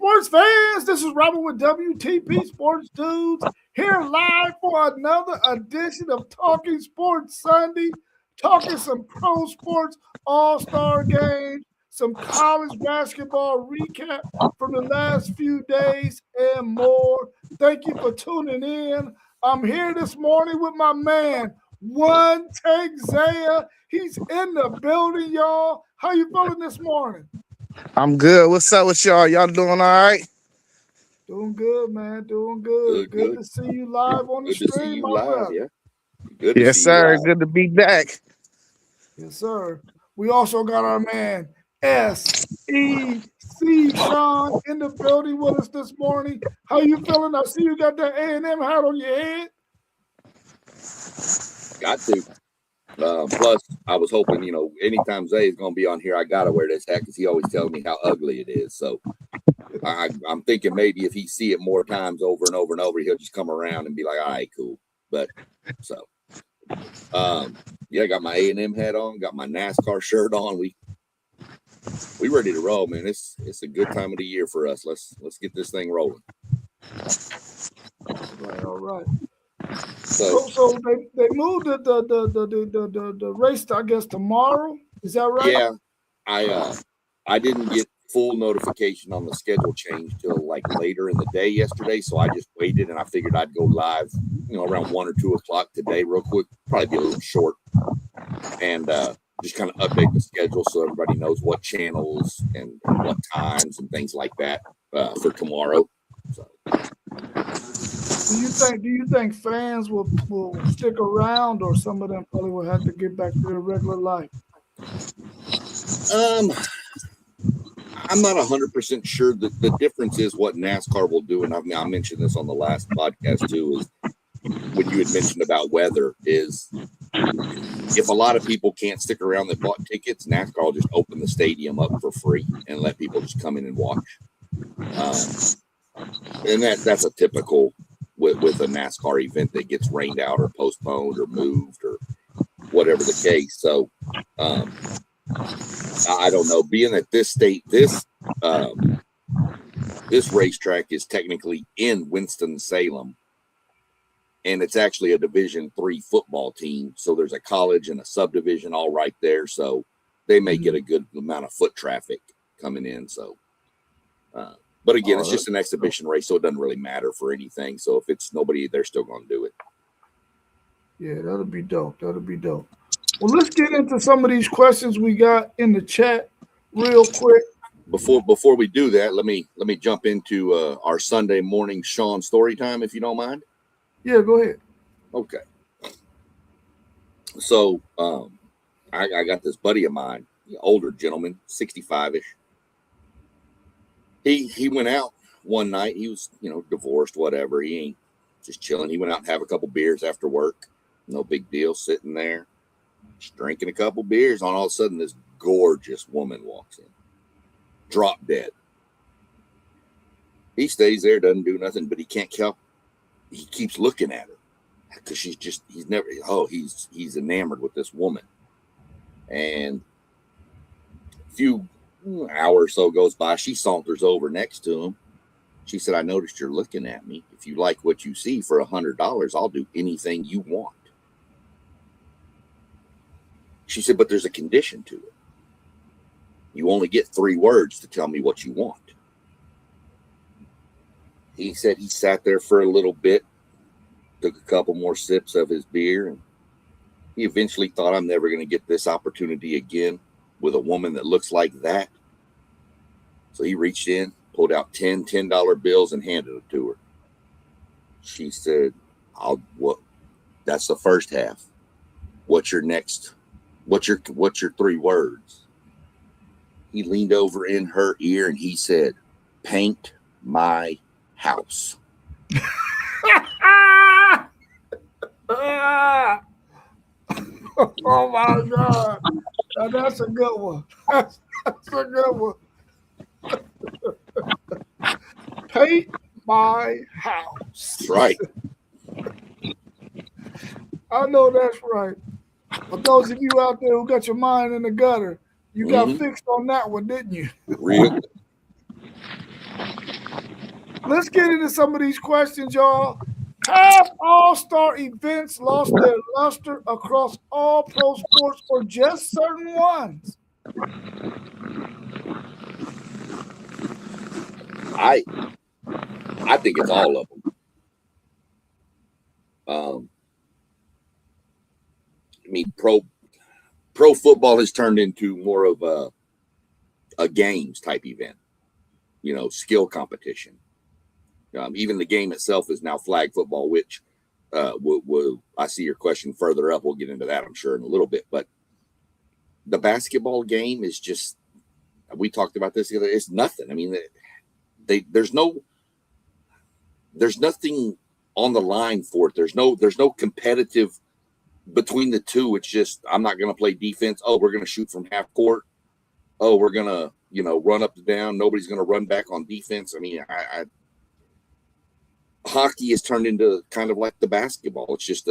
sports fans, this is Robert with WTP Sports Dudes here live for another edition of Talking Sports Sunday, talking some pro sports all-star games, some college basketball recap from the last few days and more. Thank you for tuning in. I'm here this morning with my man, One Take Zaya. He's in the building, y'all. How you feeling this morning? I'm good. What's up with y'all? Y'all doing all right? Doing good, man. Doing good. Good to see you live on the stream, my brother. Yeah. Good Yes, sir. Good to be back. Yes, sir. We also got our man SEC Sean in the building with us this morning. How you feeling? I see you got that A&M hat on your head. Got to. Plus, I was hoping, anytime Zay is going to be on here, I got to wear this hat because he always tells me how ugly it is. So I'm thinking maybe if he see it more times over and over and over, he'll just come around and be like, all right, cool. But so, yeah, I got my A&M hat on, got my NASCAR shirt on. We ready to roll, man. It's a good time of the year for us. Let's get this thing rolling. All right. So they moved the race to, I guess, tomorrow. Is that right? Yeah, I didn't get full notification on the schedule change till like later in the day yesterday, so I just waited and I figured I'd go live, around 1 or 2 o'clock today, real quick. Probably be a little short, and just kind of update the schedule so everybody knows what channels and what times and things like that for tomorrow. So. Do you think fans will stick around, or some of them probably will have to get back to their regular life? I'm not 100% sure. That the difference is what NASCAR will do, and I mentioned this on the last podcast too, is when you had mentioned about weather, is if a lot of people can't stick around that bought tickets, NASCAR will just open the stadium up for free and let people just come in and watch. And that's a typical with a NASCAR event that gets rained out or postponed or moved or whatever the case. So I don't know. Being at this state, this racetrack is technically in Winston-Salem, and it's actually a Division III football team. So there's a college and a subdivision all right there. So they may get a good amount of foot traffic coming in. So, but again, it's just an exhibition race, so it doesn't really matter for anything. So if it's nobody, they're still going to do it. Yeah, that'll be dope. That'll be dope. Well, let's get into some of these questions we got in the chat real quick. Before we do that, let me jump into our Sunday morning Sean story time, if you don't mind. Yeah, go ahead. Okay. So I got this buddy of mine, older gentleman, 65-ish. He went out one night. He was, divorced, whatever. He ain't just chilling. He went out and have a couple beers after work. No big deal, sitting there, just drinking a couple beers. And all of a sudden, this gorgeous woman walks in, drop dead. He stays there, doesn't do nothing, but he can't help. He keeps looking at her because he's enamored with this woman. And a few hour or so goes by, she saunters over next to him. She said, I noticed you're looking at me. If you like what you see, for $100, I'll do anything you want. She said, but there's a condition to it. You only get 3 words to tell me what you want. He said he sat there for a little bit, took a couple more sips of his beer, and he eventually thought, I'm never going to get this opportunity again with a woman that looks like that. So he reached in, pulled out $10 bills and handed it to her. She said, that's the first half. What's your 3 words? He leaned over in her ear and he said, paint my house. Oh my God. Now that's a good one. That's a good one. Paint my house. That's right. I know that's right. For those of you out there who got your mind in the gutter, you got fixed on that one, didn't you? Real. let's get into some of these questions, y'all. Have all-star events lost their luster across all pro sports or just certain ones? I think it's all of them. I mean, pro football has turned into more of a games type event, skill competition. Even the game itself is now flag football, which I see your question further up. We'll get into that, I'm sure, in a little bit. But the basketball game is just, we talked about this the other day, it's nothing. I mean, there's nothing on the line for it. There's no competitive between the two. It's just, I'm not going to play defense. Oh, we're going to shoot from half court. Oh, we're going to, run up and down. Nobody's going to run back on defense. I mean, hockey has turned into kind of like the basketball. It's just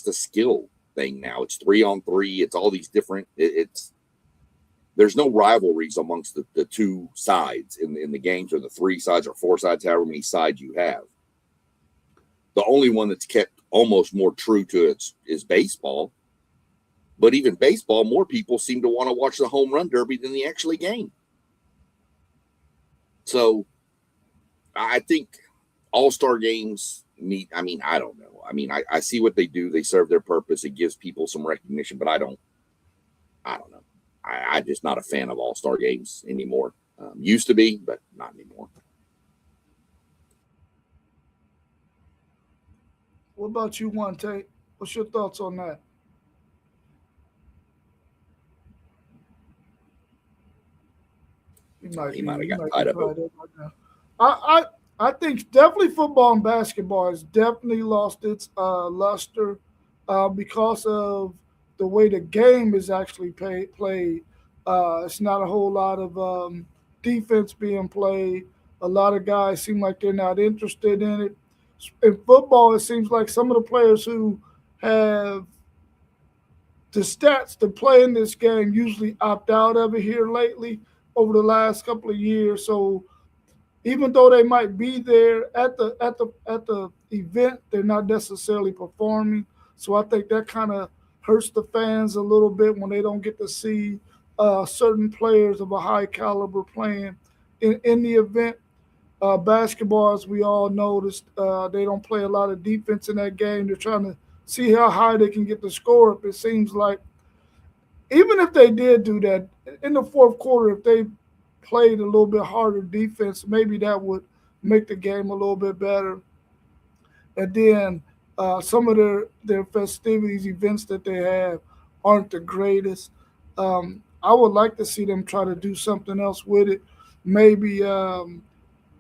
a skill thing now. It's 3-on-3. It's all these different. There's no rivalries amongst the two sides in the games, or the three sides or four sides, however many sides you have. The only one that's kept almost more true to it is baseball. But even baseball, more people seem to want to watch the home run derby than the actual game. So I think all-star games need, I don't know. I see what they do. They serve their purpose. It gives people some recognition, but I don't know. I'm just not a fan of all-star games anymore. Used to be, but not anymore. What about you, One Tate? What's your thoughts on that? He might have got tied up. I think definitely football and basketball has definitely lost its luster because of the way the game is actually played. It's not a whole lot of defense being played. A lot of guys seem like they're not interested in it. In football, it seems like some of the players who have the stats to play in this game usually opt out of it here lately over the last couple of years. So even though they might be there at the event, they're not necessarily performing. So I think that kind of hurts the fans a little bit when they don't get to see certain players of a high caliber playing in the event. Basketball, as we all noticed, they don't play a lot of defense in that game. They're trying to see how high they can get the score up. It seems like even if they did do that in the fourth quarter, if they played a little bit harder defense, maybe that would make the game a little bit better. And then some of their festivities, events that they have aren't the greatest. I would like to see them try to do something else with it. Maybe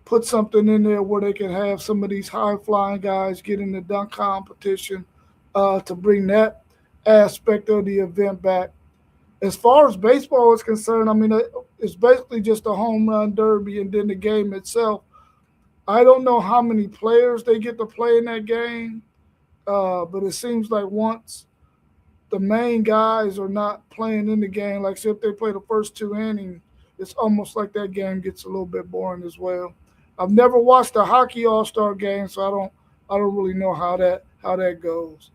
put something in there where they can have some of these high-flying guys get in the dunk competition to bring that aspect of the event back. As far as baseball is concerned, it's basically just a home run derby and then the game itself. I don't know how many players they get to play in that game, but it seems like once the main guys are not playing in the game, like say if they play the first two innings, it's almost like that game gets a little bit boring as well. I've never watched a hockey all-star game, so I don't really know how that goes.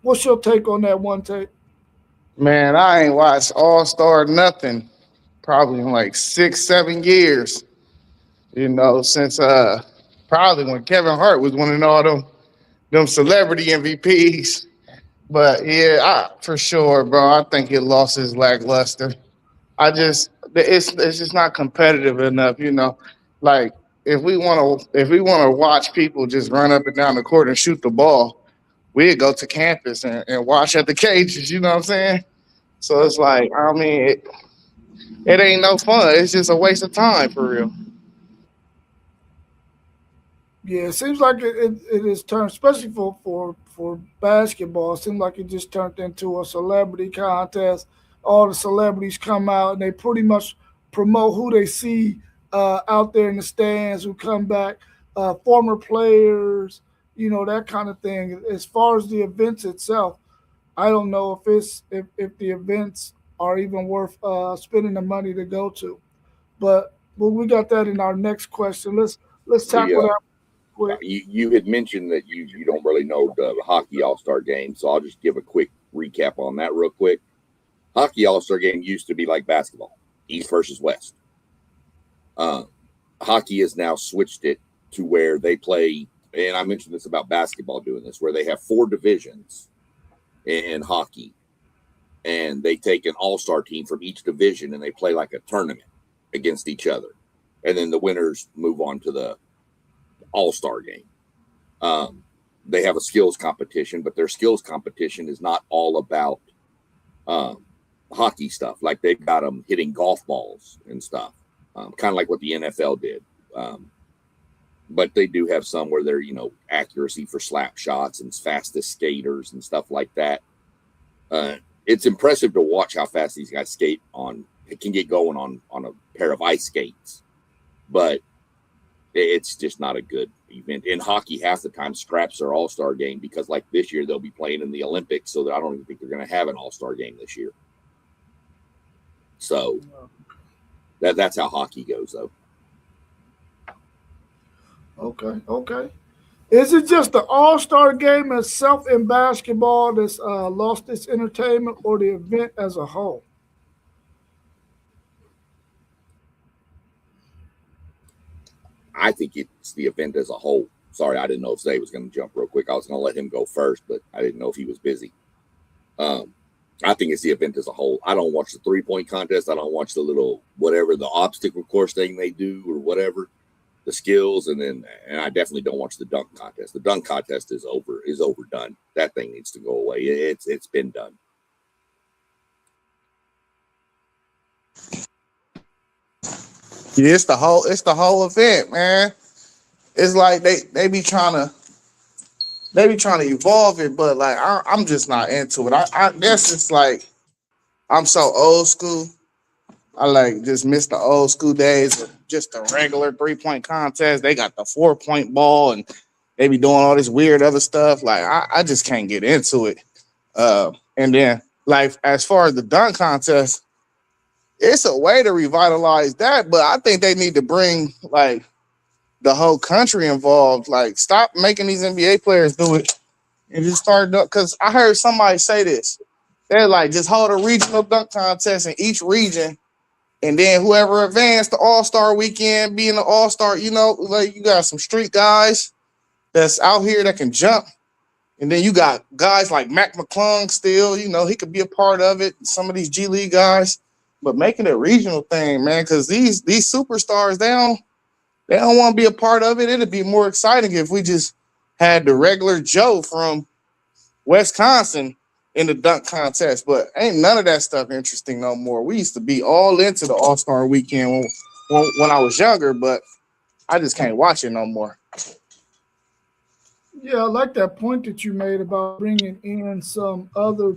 What's your take on that, One Take? Man, I ain't watched all-star nothing probably in like 6-7 years. Since probably when Kevin Hart was winning all them celebrity MVPs. But yeah, for sure, bro. I think it lost its lackluster. It's just not competitive enough, Like if we want to watch people just run up and down the court and shoot the ball, we'd go to campus and watch at the cages. You know what I'm saying? So it's like, it ain't no fun. It's just a waste of time for real. Yeah, it seems like it is turned, especially for basketball. It seems like it just turned into a celebrity contest. All the celebrities come out and they pretty much promote who they see out there in the stands, who come back, former players, that kind of thing. As far as the events itself, I don't know if the events are even worth spending the money to go to. But we got that in our next question. let's tackle that quick. You had mentioned that you don't really know the hockey All-Star game, so I'll just give a quick recap on that real quick. Hockey All-Star game used to be like basketball, East versus West. Hockey has now switched it to where they play, and I mentioned this about basketball doing this, where they have 4 divisions in hockey, and they take an all-star team from each division and they play like a tournament against each other, and then the winners move on to the all-star game. They have a skills competition, but their skills competition is not all about hockey stuff. Like they've got them hitting golf balls and stuff, kind of like what the NFL did. But they do have some where they're, accuracy for slap shots and fastest skaters and stuff like that. It's impressive to watch how fast these guys skate it can get going on a pair of ice skates, but it's just not a good event. In hockey, half the time scraps their all-star game because like this year they'll be playing in the Olympics, so that I don't even think they're going to have an all-star game this year. So that's how hockey goes, though. Okay. Is it just the All-Star game itself in basketball that's lost its entertainment, or the event as a whole? I think it's the event as a whole. Sorry, I didn't know if Zay was going to jump real quick. I was going to let him go first, but I didn't know if he was busy. I think it's the event as a whole. I don't watch the 3-point contest. I don't watch the little whatever, the obstacle course thing they do or whatever, the skills, and I definitely don't watch the dunk contest. The dunk contest is overdone. That thing needs to go away. It's been done. Yeah, it's the whole event, man. It's like they be trying to evolve it, but like I'm just not into it. I guess it's like I'm so old school. I like just miss the old school days of just a regular 3-point contest. They got the 4-point ball and they be doing all this weird other stuff. Like I just can't get into it. And then like as far as the dunk contest, it's a way to revitalize that, but I think they need to bring like the whole country involved. Like stop making these NBA players do it and just start because I heard somebody say this. They're like just hold a regional dunk contest in each region. And then whoever advanced the All-Star weekend, being the All-Star, like you got some street guys that's out here that can jump. And then you got guys like Mac McClung still, he could be a part of it. Some of these G League guys, but making it a regional thing, man, because these superstars, they don't want to be a part of it. It'd be more exciting if we just had the regular Joe from Wisconsin in the dunk contest, but ain't none of that stuff interesting no more. We used to be all into the All-Star weekend when I was younger, but I just can't watch it no more. Yeah, I like that point that you made about bringing in some other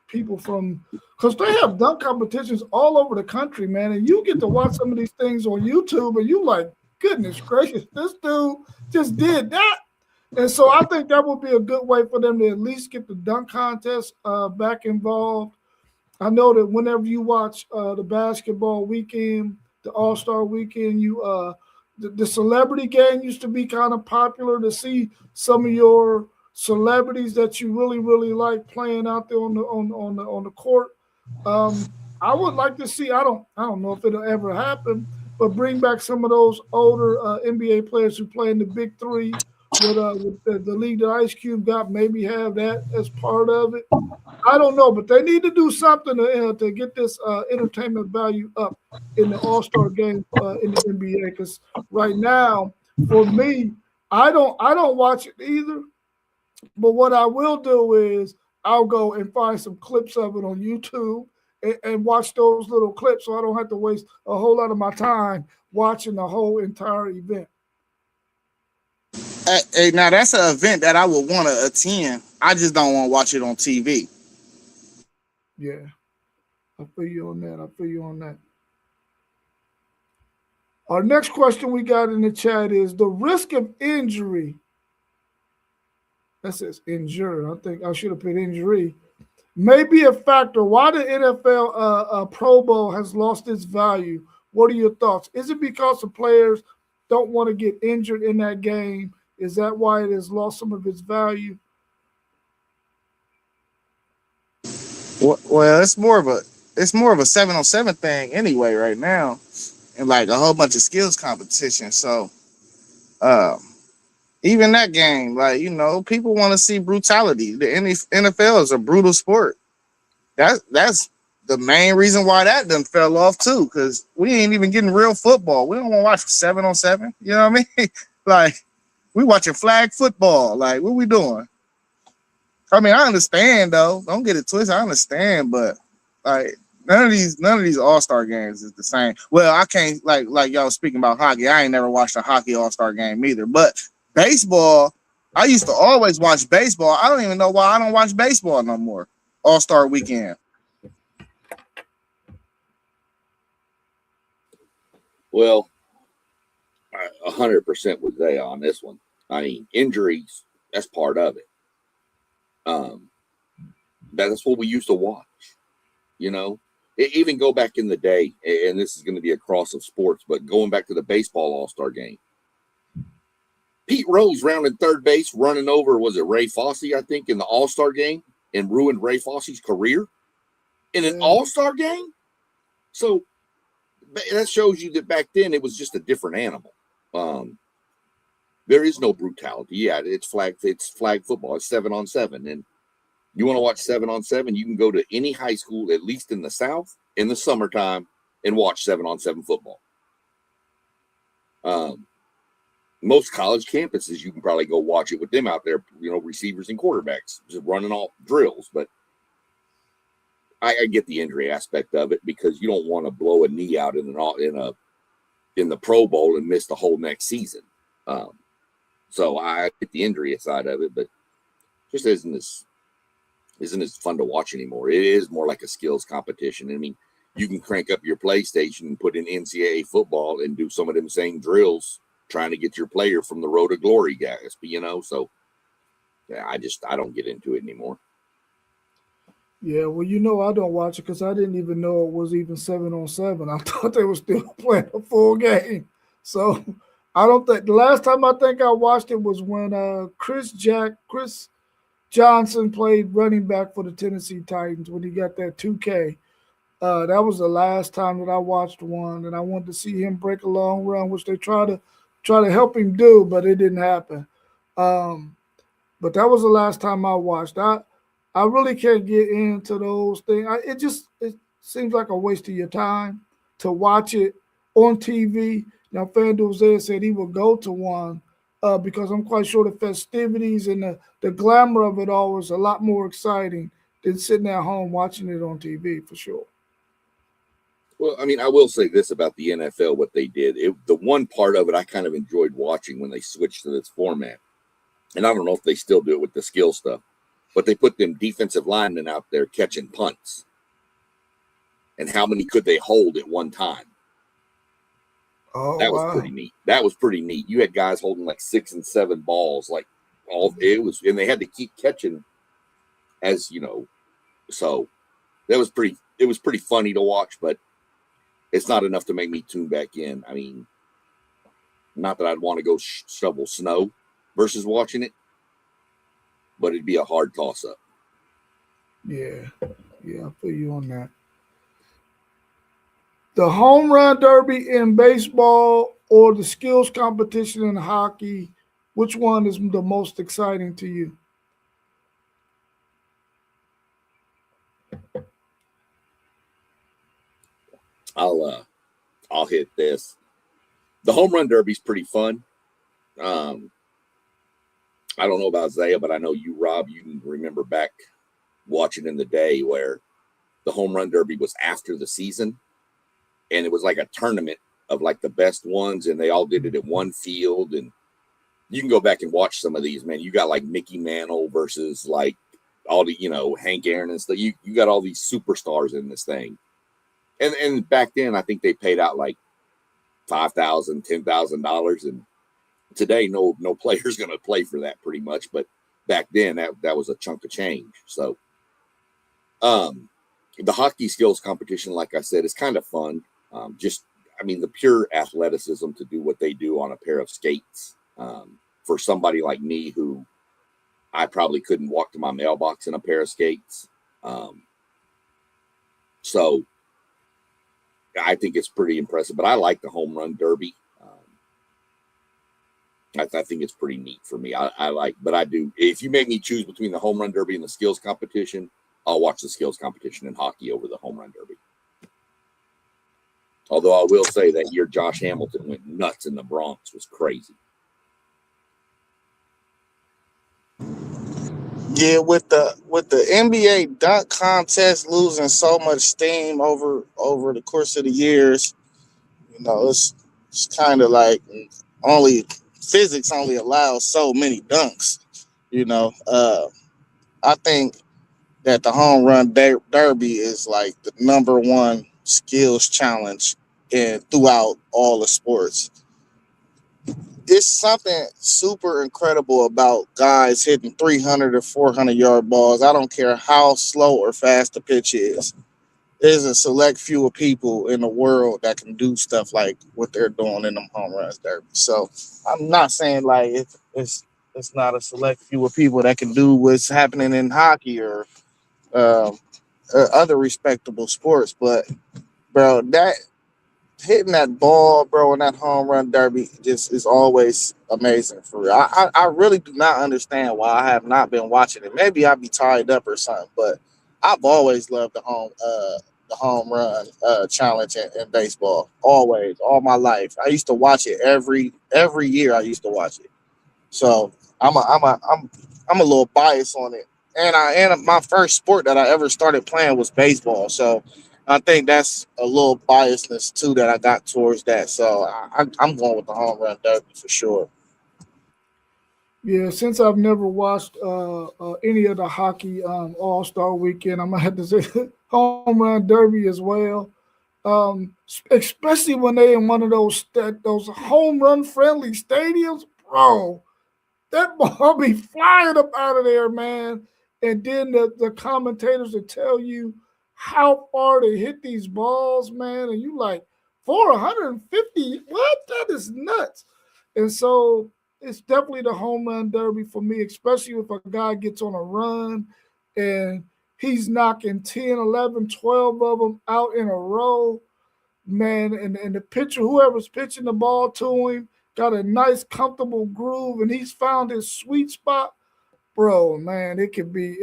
people from, because they have dunk competitions all over the country, man, and you get to watch some of these things on YouTube, and you like, goodness gracious, this dude just did that. And so I think that would be a good way for them to at least get the dunk contest back involved. I know that whenever you watch the basketball weekend, the All-Star weekend, the celebrity game used to be kind of popular to see some of your celebrities that you really, really like playing out there on the court. I would like to see, I don't know if it'll ever happen, but bring back some of those older NBA players who play in the Big Three. With the league that Ice Cube got, maybe have that as part of it. I don't know, but they need to do something to get this entertainment value up in the All-Star game in the NBA. Because right now, for me, I don't watch it either. But what I will do is I'll go and find some clips of it on YouTube and watch those little clips, so I don't have to waste a whole lot of my time watching the whole entire event. Hey, now that's an event that I would want to attend. I just don't want to watch it on TV. Yeah, I feel you on that. Our next question we got in the chat is the risk of injury. That says injury. I think I should have put injury. May be a factor. Why the NFL Pro Bowl has lost its value? What are your thoughts? Is it because the players don't want to get injured in that game? Is that why it has lost some of its value? Well, it's more of a 7-on-7 thing anyway right now, and like a whole bunch of skills competition. So um, even that game, like people want to see brutality. The NFL is a brutal sport. That's the main reason why that done fell off too, because we ain't even getting real football. We don't want to watch 7-on-7. You know what I mean? Like we watching flag football. Like what we doing? I mean, I understand though. Don't get it twisted. I understand, but like none of these All-Star games is the same. Well, I can't like y'all speaking about hockey. I ain't never watched a hockey All-Star game either. But baseball, I used to always watch baseball. I don't even know why I don't watch baseball no more. All-Star weekend. Well, 100% with Zay on this one. I mean, injuries, that's part of it. That's what we used to watch, even go back in the day, and this is going to be a cross of sports, but going back to the baseball All-Star game, Pete Rose rounded third base, running over, was it Ray Fosse, I think, in the All-Star game, and ruined Ray Fosse's career in an All-Star game. So that shows you that back then it was just a different animal. There is no brutality. Yeah, it's flag football. It's 7-on-7. And you want to watch 7-on-7, you can go to any high school, at least in the South, in the summertime, and watch 7-on-7 football. Most college campuses, you can probably go watch it with them out there, receivers and quarterbacks just running off drills. But I get the injury aspect of it, because you don't want to blow a knee out in the Pro Bowl and miss the whole next season. So I get the injury side of it, but just isn't as fun to watch anymore. It is more like a skills competition. I mean, you can crank up your PlayStation and put in NCAA football and do some of them same drills, trying to get your player from the road to glory, guys. So yeah, I don't get into it anymore. Yeah, well, I don't watch it because I didn't even know it was even 7-on-7. I thought they were still playing a full game. So I don't think the last time I think I watched it was when Chris Johnson played running back for the Tennessee Titans when he got that 2K. That was the last time that I watched one, and I wanted to see him break a long run, which they try to help him do, but it didn't happen. But that was the last time I watched. I really can't get into those things. It seems like a waste of your time to watch it on TV. Now, FanDuel said he will go to one because I'm quite sure the festivities and the glamour of it all was a lot more exciting than sitting at home watching it on TV, for sure. Well, I mean, I will say this about the NFL, what they did. The one part of it I kind of enjoyed watching when they switched to this format. And I don't know if they still do it with the skill stuff, but they put them defensive linemen out there catching punts. And how many could they hold at one time? Oh, that was pretty neat. That was pretty neat. You had guys holding like 6 and 7 balls, and they had to keep catching so it was pretty funny to watch, but it's not enough to make me tune back in. I mean, not that I'd want to go shovel snow versus watching it, but it'd be a hard toss up. Yeah, I feel you on that. The home run derby in baseball or the skills competition in hockey, which one is the most exciting to you? I'll hit this. The home run derby is pretty fun. I don't know about Zaya, but I know you, Rob, you can remember back watching in the day where the home run derby was after the season, and it was like a tournament of like the best ones, and they all did it at one field. And you can go back and watch some of these, man. You got like Mickey Mantle versus like all the, Hank Aaron and stuff. You got all these superstars in this thing. And back then, I think they paid out like $5,000, $10,000, and today no player's going to play for that pretty much. But back then, that was a chunk of change. So, the hockey skills competition, like I said, is kind of fun. I mean, the pure athleticism to do what they do on a pair of skates. For somebody like me who I probably couldn't walk to my mailbox in a pair of skates. So I think it's pretty impressive, but I like the home run derby. I think it's pretty neat for me. I like, but I do. If you make me choose between the home run derby and the skills competition, I'll watch the skills competition in hockey over the home run derby. Although I will say that year Josh Hamilton went nuts in the Bronx was crazy. Yeah, with the NBA dunk contest losing so much steam over the course of the years, it's kind of like only physics only allows so many dunks. I think that the home run derby is like the number one skills challenge throughout all the sports. It's something super incredible about guys hitting 300 or 400-yard balls. I don't care how slow or fast the pitch is. There's a select few of people in the world that can do stuff like what they're doing in them home runs derby. So I'm not saying like it's not a select few of people that can do what's happening in hockey or other respectable sports, but bro, that hitting that ball, bro, in that home run derby just is always amazing for real. I really do not understand why I have not been watching it. Maybe I'd be tied up or something, but I've always loved the home run challenge in baseball. Always, all my life. I used to watch it every year. I used to watch it. So I'm a little biased on it. And my first sport that I ever started playing was baseball. So I think that's a little biasness too that I got towards that. So I'm going with the home run derby for sure. Yeah, since I've never watched any of the hockey All Star Weekend, I'm gonna have to say home run derby as well. Especially when they in one of those home run friendly stadiums, bro. That ball be flying up out of there, man. And then the commentators will tell you how far they hit these balls, man. And you like 450. What? That is nuts. And so it's definitely the home run derby for me, especially if a guy gets on a run and he's knocking 10, 11, 12 of them out in a row, man. And the pitcher, whoever's pitching the ball to him, got a nice, comfortable groove, and he's found his sweet spot, bro. Man, it could be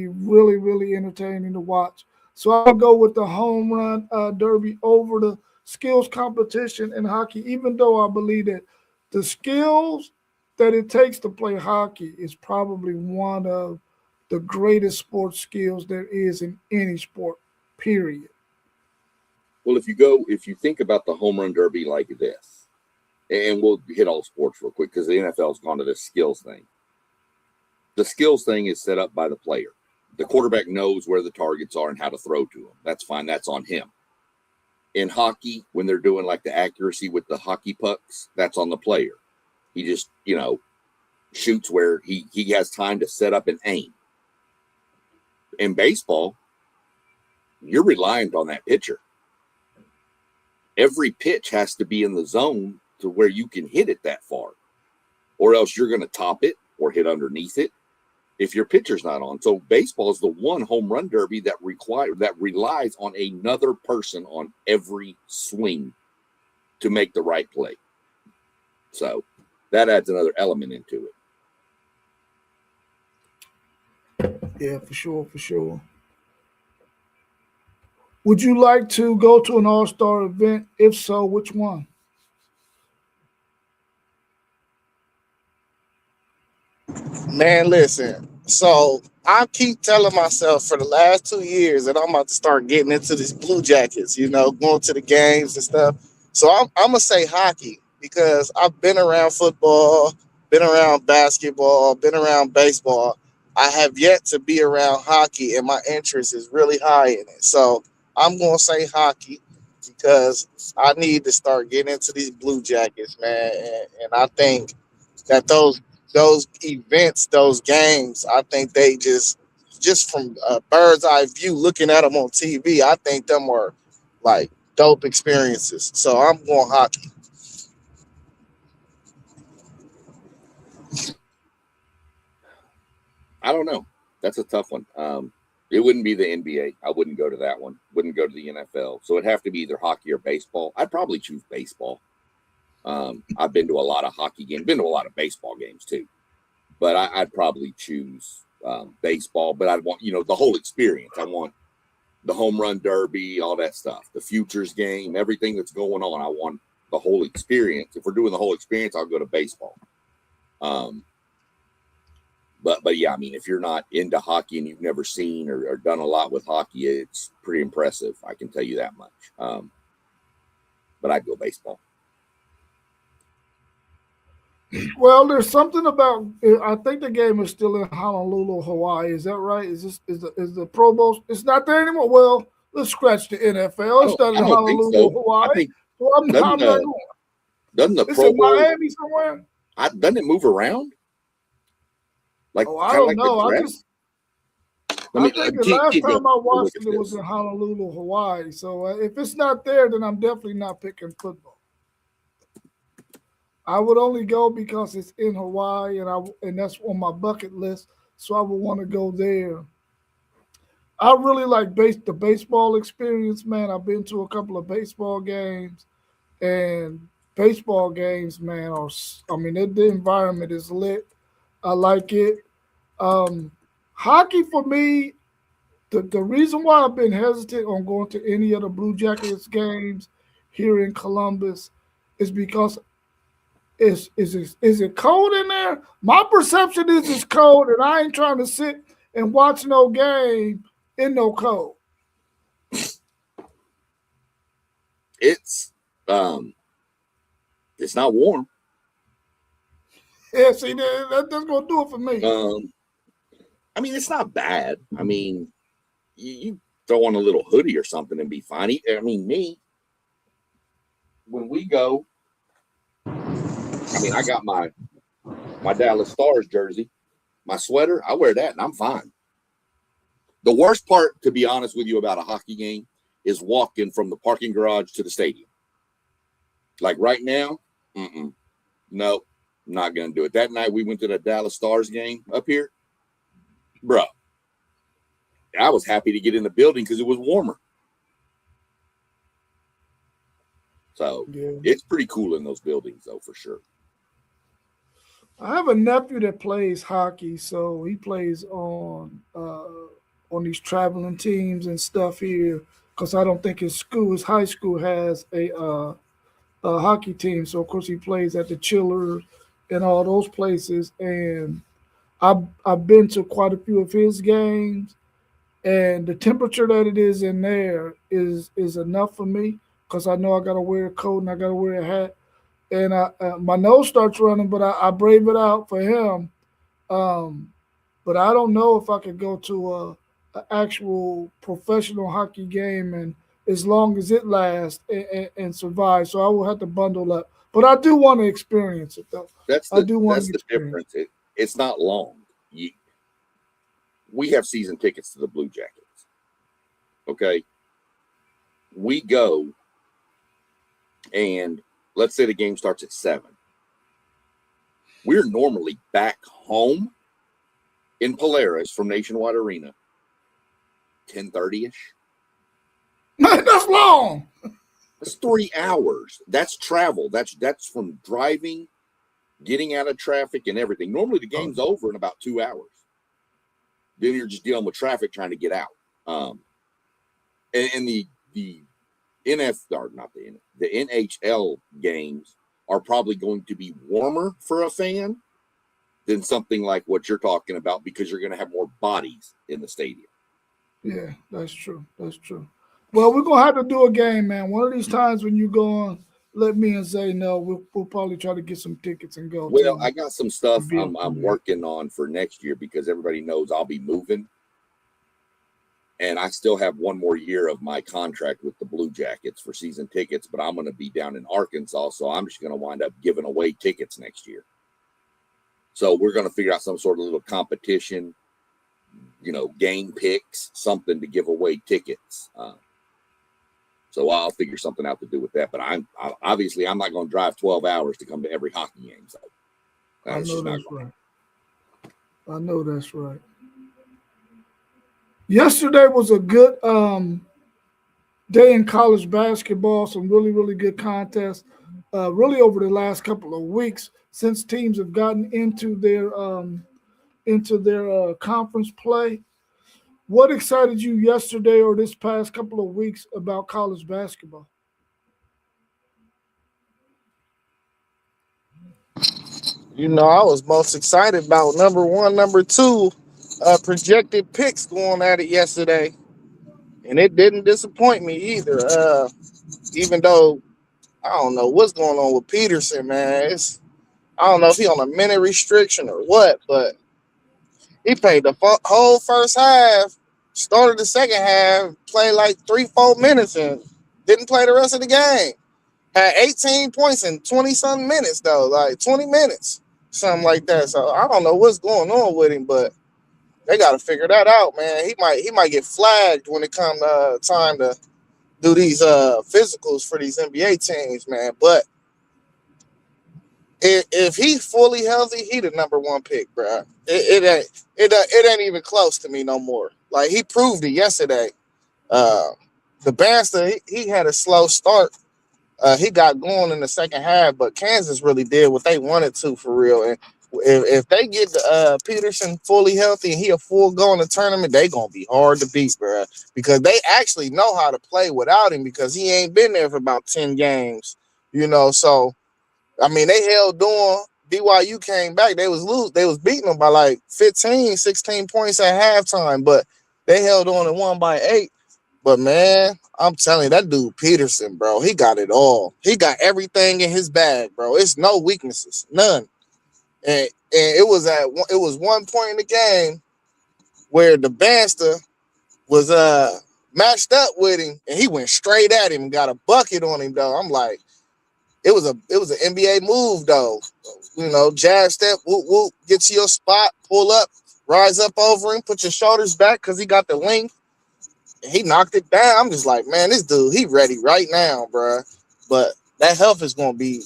really, really entertaining to watch. So I'll go with the home run derby over the skills competition in hockey, even though I believe that the skills that it takes to play hockey is probably one of the greatest sports skills there is in any sport, period. Well, if you think about the home run derby like this, and we'll hit all sports real quick because the NFL's gone to this skills thing. The skills thing is set up by the player. The quarterback knows where the targets are and how to throw to them. That's fine. That's on him. In hockey, when they're doing like the accuracy with the hockey pucks, that's on the player. He just, shoots where he has time to set up and aim. In baseball, you're reliant on that pitcher. Every pitch has to be in the zone to where you can hit it that far, or else you're going to top it or hit underneath it if your pitcher's not on. So baseball is the one home run derby that relies on another person on every swing to make the right play. So that adds another element into it. Yeah, for sure, for sure. Would you like to go to an all-star event? If so, which one? Man, listen. So I keep telling myself for the last 2 years that I'm about to start getting into these Blue Jackets, going to the games and stuff. So I'm gonna say hockey because I've been around football, been around basketball, been around baseball. I have yet to be around hockey, and my interest is really high in it. So I'm gonna say hockey because I need to start getting into these Blue Jackets, man. And I think that those events, those games, I think they just from a bird's eye view looking at them on TV, I think them are like dope experiences. So I'm going hockey. I don't know. That's a tough one. It wouldn't be the NBA. I wouldn't go to that one. Wouldn't go to the NFL. So it'd have to be either hockey or baseball. I'd probably choose baseball. I've been to a lot of hockey games, been to a lot of baseball games too, but I'd probably choose baseball. But I'd want, the whole experience. I want the home run derby, all that stuff, the futures game, everything that's going on. I want the whole experience. If we're doing the whole experience, I'll go to baseball. But yeah, I mean, if you're not into hockey and you've never seen or done a lot with hockey, it's pretty impressive. I can tell you that much. But I'd go baseball. Well, there's something about. I think the game is still in Honolulu, Hawaii. Is that right? Is the Pro Bowl? It's not there anymore. Well, let's scratch the NFL. It's not in Honolulu, so. Hawaii. I think so I'm not going. Doesn't the It's Pro in Bowl Miami somewhere? Doesn't it move around? I don't know. I think the last time I watched it was in Honolulu, Hawaii. So if it's not there, then I'm definitely not picking football. I would only go because it's in Hawaii and that's on my bucket list. So I would want to go there. I really like the baseball experience, man. I've been to a couple of baseball games, and baseball games, man, the environment is lit. I like it. Hockey for me, the reason why I've been hesitant on going to any of the Blue Jackets games here in Columbus is because is it cold in there? My perception is it's cold, and I ain't trying to sit and watch no game in no cold. It's not warm. Yeah, see, that's gonna do it for me. I mean, it's not bad. I mean, you throw on a little hoodie or something and be fine. I mean, when we go, I mean, I got my Dallas Stars jersey, my sweater. I wear that and I'm fine. The worst part, to be honest with you, about a hockey game is walking from the parking garage to the stadium. Like right now, no, not going to do it. That night we went to the Dallas Stars game up here. Bro, I was happy to get in the building because it was warmer. So It's pretty cool in those buildings, though, for sure. I have a nephew that plays hockey, so he plays on these traveling teams and stuff here. Because I don't think his high school has a hockey team. So of course he plays at the Chillers and all those places. And I've been to quite a few of his games, and the temperature that it is in there is enough for me because I know I got to wear a coat and I got to wear a hat. And my nose starts running, but I brave it out for him. But I don't know if I could go to an actual professional hockey game and as long as it lasts and survive. So I will have to bundle up. But I do want to experience it, though. That's the difference. It's not long. We have season tickets to the Blue Jackets. Okay. We go, and let's say the game starts at 7. We're normally back home in Polaris from Nationwide Arena 10:30-ish. That's long. That's 3 hours. That's travel. That's from driving, getting out of traffic, and everything. Normally the game's over in about 2 hours. Then you're just dealing with traffic trying to get out. And the NHL games are probably going to be warmer for a fan than something like what you're talking about because you're going to have more bodies in the stadium. Yeah, that's true. That's true. Well, we're gonna have to do a game, man. One of these times when you go on, let me and Zay know. We'll probably try to get some tickets and go. Well, I got some stuff I'm working on for next year because everybody knows I'll be moving. And I still have 1 more year of my contract with the Blue Jackets for season tickets, but I'm going to be down in Arkansas, so I'm just going to wind up giving away tickets next year. So we're going to figure out some sort of little competition, game picks, something to give away tickets. So I'll figure something out to do with that. But I'm not going to drive 12 hours to come to every hockey game. So I know that's right. I know that's right. Yesterday was a good day in college basketball. Some really, really good contests. Really over the last couple of weeks since teams have gotten into their conference play. What excited you yesterday or this past couple of weeks about college basketball? You know, I was most excited about number one, number two projected picks going at it yesterday. And it didn't disappoint me either. Even though I don't know what's going on with Peterson, man. I don't know if he on a minute restriction or what, but he played the whole first half, started the second half, played like 3-4 minutes, and didn't play the rest of the game. Had 18 points in 20-something minutes, though, like 20 minutes, something like that. So I don't know what's going on with him, but they got to figure that out, man. He might get flagged when it comes time to do these physicals for these NBA teams, man. But if he's fully healthy, he the number one pick, bro. It ain't even close to me no more. Like, he proved it yesterday. The Banster, he had a slow start. He got going in the second half, but Kansas really did what they wanted to for real. And if they get Peterson fully healthy and he a full go in the tournament, they gonna be hard to beat, bro. Because they actually know how to play without him because he ain't been there for about 10 games, you know. So I mean, they held on. BYU came back. They was beating them by like 15, 16 points at halftime, but they held on and won by 8. But man, I'm telling you, that dude Peterson, bro, he got it all. He got everything in his bag, bro. It's no weaknesses, none. And it was one point in the game where the Banster was matched up with him, and he went straight at him and got a bucket on him, though. I'm like, it was an NBA move, though. You know, jab step, whoop whoop, get to your spot, pull up, rise up over him, put your shoulders back because he got the length. He knocked it down. I'm just like, man, this dude, he ready right now, bro. But that health is gonna be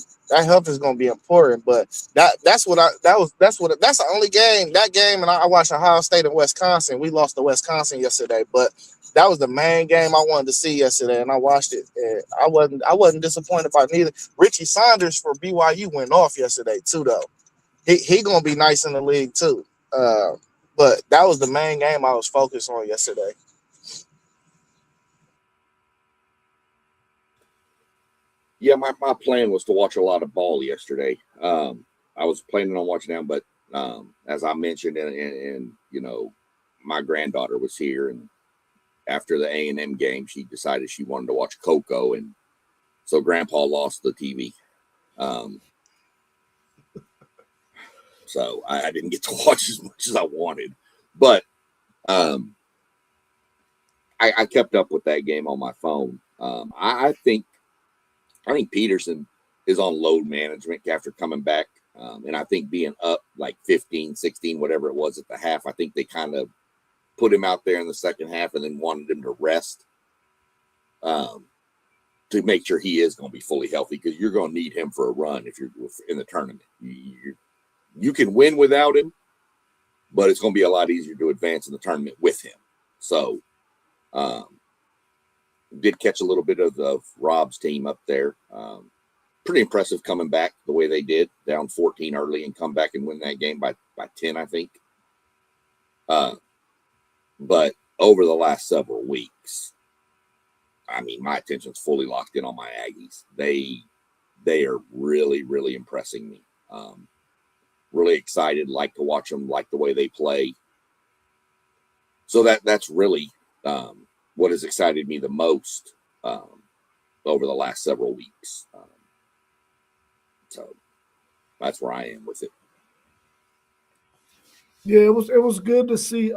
important. But that's the only game. That game, and I watched Ohio State and Wisconsin. We lost to Wisconsin yesterday, but that was the main game I wanted to see yesterday, and I watched it. And I wasn't disappointed by neither. Richie Saunders for BYU went off yesterday too, though. He gonna be nice in the league too. But that was the main game I was focused on yesterday. Yeah, my plan was to watch a lot of ball yesterday. I was planning on watching them, but as I mentioned, and you know, my granddaughter was here, and after the A&M game, she decided she wanted to watch Coco, and so Grandpa lost the TV. So I didn't get to watch as much as I wanted, but I kept up with that game on my phone. I think Peterson is on load management after coming back. And I think being up like 15, 16, whatever it was at the half, I think they kind of put him out there in the second half and then wanted him to rest to make sure he is going to be fully healthy, because you're going to need him for a run if you're in the tournament. You can win without him, but it's going to be a lot easier to advance in the tournament with him. So, did catch a little bit of Rob's team up there. Pretty impressive coming back the way they did, down 14 early and come back and win that game by 10, I think. But over the last several weeks, I mean, my attention's fully locked in on my Aggies. They are really, really impressing me. Really excited, like to watch them, like the way they play. So that's really what has excited me the most over the last several weeks. So that's where I am with it. Yeah, it was good to see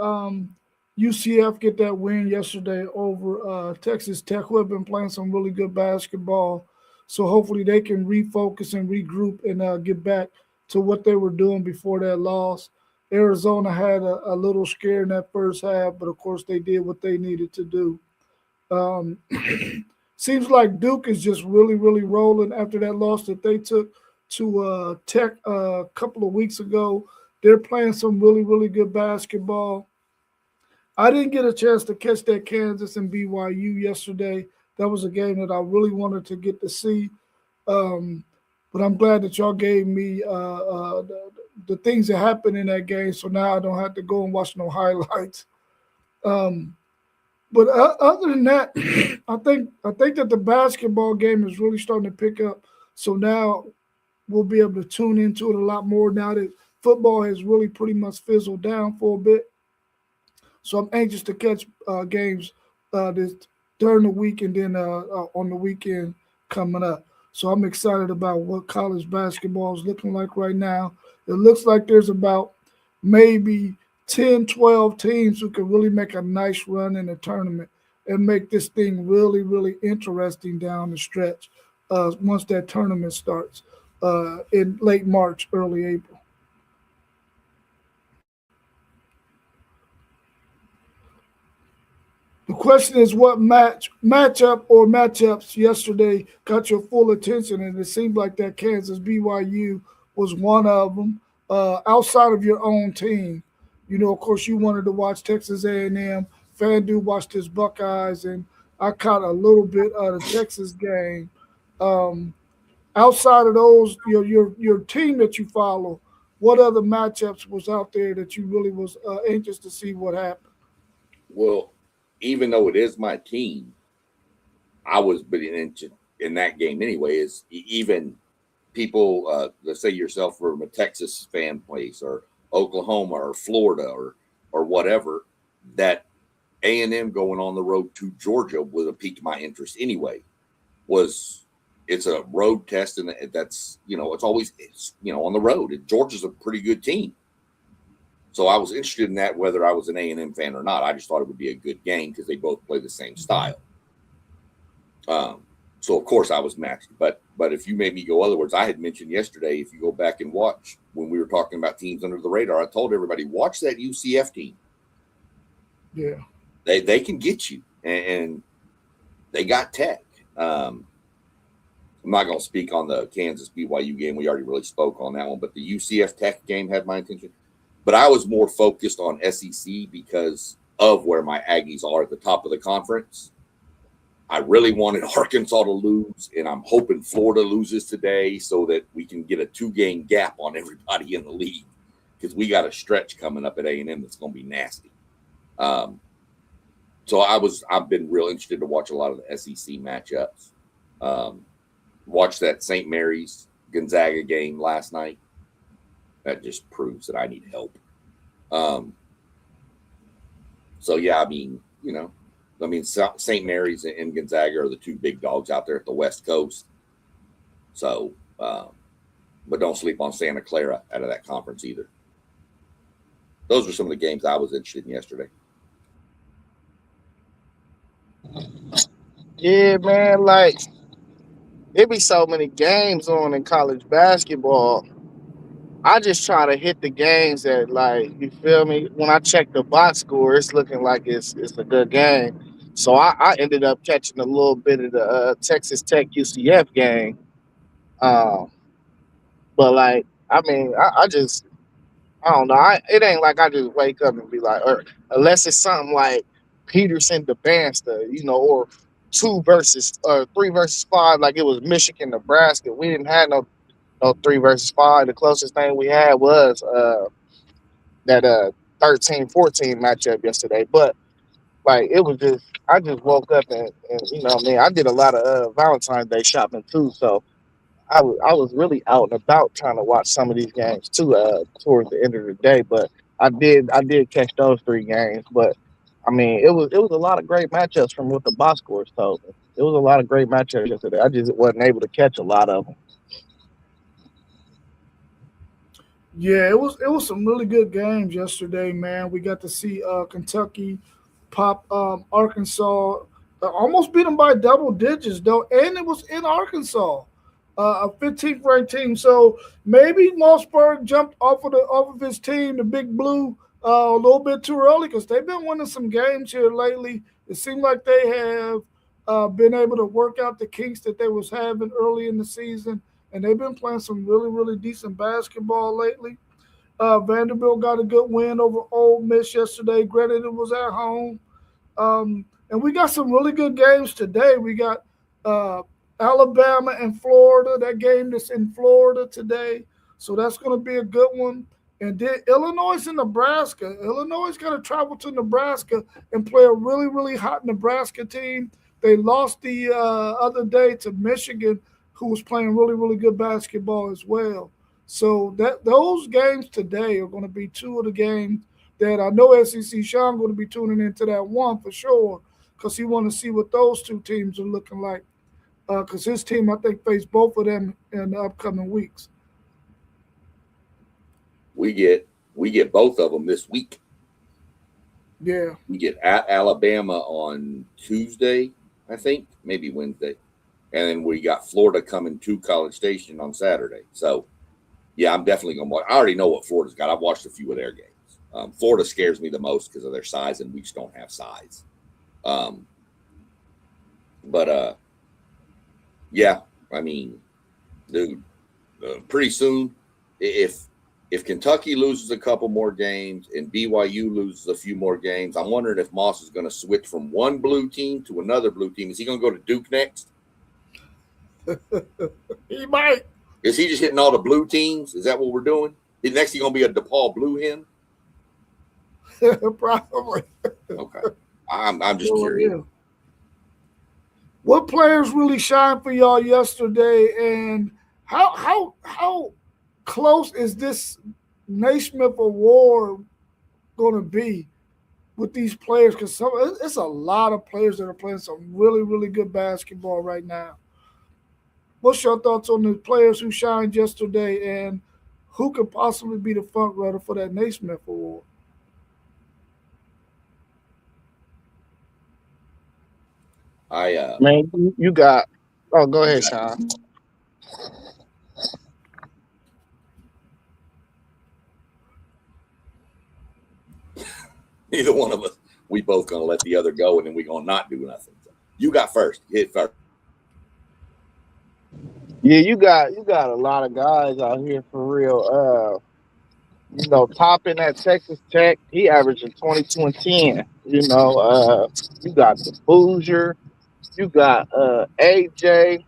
UCF get that win yesterday over Texas Tech, who have been playing some really good basketball. So hopefully they can refocus and regroup and get back to what they were doing before that loss. Arizona had a little scare in that first half, but of course they did what they needed to do. Seems like Duke is just really, really rolling after that loss that they took to Tech a couple of weeks ago. They're playing some really, really good basketball. I didn't get a chance to catch that Kansas and BYU yesterday. That was a game that I really wanted to get to see. Um, but I'm glad that y'all gave me the things that happened in that game, so now I don't have to go and watch no highlights. Um, but other than that, I think that the basketball game is really starting to pick up. So now we'll be able to tune into it a lot more now that football has really pretty much fizzled down for a bit. So I'm anxious to catch games this during the week and then on the weekend coming up. So I'm excited about what college basketball is looking like right now. It looks like there's about maybe 10, 12 teams who can really make a nice run in the tournament and make this thing really, really interesting down the stretch once that tournament starts in late March, early April. The question is what matchup or matchups yesterday got your full attention, and it seemed like that Kansas BYU was one of them. Outside of your own team, of course, you wanted to watch Texas A&M. FanDuel watched his Buckeyes, and I caught a little bit of the Texas game. Um, Outside of those, your team that you follow, what other matchups was out there that you really was anxious to see what happened? Well, even though it is my team, I was in that game anyway. Is even people, let's say yourself from a Texas fan place or Oklahoma or Florida or whatever, that A&M going on the road to Georgia would have piqued my interest anyway. It's a road test, and that's it's always on the road. And Georgia's a pretty good team. So I was interested in that, whether I was an A&M fan or not. I just thought it would be a good game because they both play the same style. So of course I was matched. But if you made me go other words, I had mentioned yesterday, if you go back and watch when we were talking about teams under the radar, I told everybody, watch that UCF team. Yeah, they can get you, and they got Tech. I'm not going to speak on the Kansas BYU game. We already really spoke on that one, but the UCF Tech game had my attention. But I was more focused on SEC because of where my Aggies are at the top of the conference. I really wanted Arkansas to lose, and I'm hoping Florida loses today so that we can get a 2-game gap on everybody in the league because we got a stretch coming up at A&M that's going to be nasty. So I've been real interested to watch a lot of the SEC matchups. Watched that St. Mary's Gonzaga game last night. That just proves that I need help. So yeah, St. Mary's and Gonzaga are the two big dogs out there at the West Coast. So, but don't sleep on Santa Clara out of that conference either. Those were some of the games I was interested in yesterday. Yeah, man, like there be so many games on in college basketball. I just try to hit the games that, like, you feel me? When I check the box score, it's looking like it's a good game. So I ended up catching a little bit of the Texas Tech UCF game. Um, but like, I don't know. It ain't like I just wake up and be like, or unless it's something like Peterson to Banster, or 3 versus 5, like it was Michigan, Nebraska. We didn't have no 3 versus 5. The closest thing we had was that 13-14 matchup yesterday. But like it was just, I just woke up and I did a lot of Valentine's Day shopping too. So I was really out and about trying to watch some of these games too towards the end of the day. But I did catch those 3 games. But I mean, it was a lot of great matchups from what the box scores told me. It was a lot of great matchups yesterday. I just wasn't able to catch a lot of them. Yeah, it was some really good games yesterday, man. We got to see Kentucky pop Arkansas, almost beat them by double digits though, and it was in Arkansas, a 15th ranked team. So maybe Mossberg jumped off of his team, the Big Blue, a little bit too early because they've been winning some games here lately. It seemed like they have been able to work out the kinks that they was having early in the season, and they've been playing some really, really decent basketball lately. Vanderbilt got a good win over Ole Miss yesterday. Granted, it was at home. And we got some really good games today. We got uh, Alabama and Florida, that game that's in Florida today. So that's going to be a good one. And then Illinois and Nebraska. Illinois got to travel to Nebraska and play a really, really hot Nebraska team. They lost the other day to Michigan, who was playing really, really good basketball as well. So those games today are going to be two of the games that I know SEC Sean going to be tuning into that one for sure because he want to see what those two teams are looking like. Because his team, I think, face both of them in the upcoming weeks. We get both of them this week. Yeah. We get at Alabama on Tuesday, I think, maybe Wednesday. And then we got Florida coming to College Station on Saturday. So, yeah, I'm definitely going to watch. I already know what Florida's got. I've watched a few of their games. Florida scares me the most because of their size, and we just don't have size. Yeah, I mean, dude, pretty soon, if Kentucky loses a couple more games and BYU loses a few more games, I'm wondering if Moss is going to switch from one blue team to another blue team. Is he going to go to Duke next? He might. Is he just hitting all the blue teams? Is that what we're doing? Next, he's going to be a DePaul Blue Hen? Probably. Okay. I'm just curious. Yeah. What players really shined for y'all yesterday, and how close is this Naismith Award going to be with these players? Because it's a lot of players that are playing some really, really good basketball right now. What's your thoughts on the players who shined yesterday, and who could possibly be the front runner for that Naismith Award? Man, you got. Oh, go ahead, Sean. Neither one of us. We both gonna let the other go, and then we gonna not do nothing. So you got first. Hit first. Yeah, you got a lot of guys out here for real. Topping at Texas Tech, he averaging 22 and 10. You got the Boozer, you got AJ.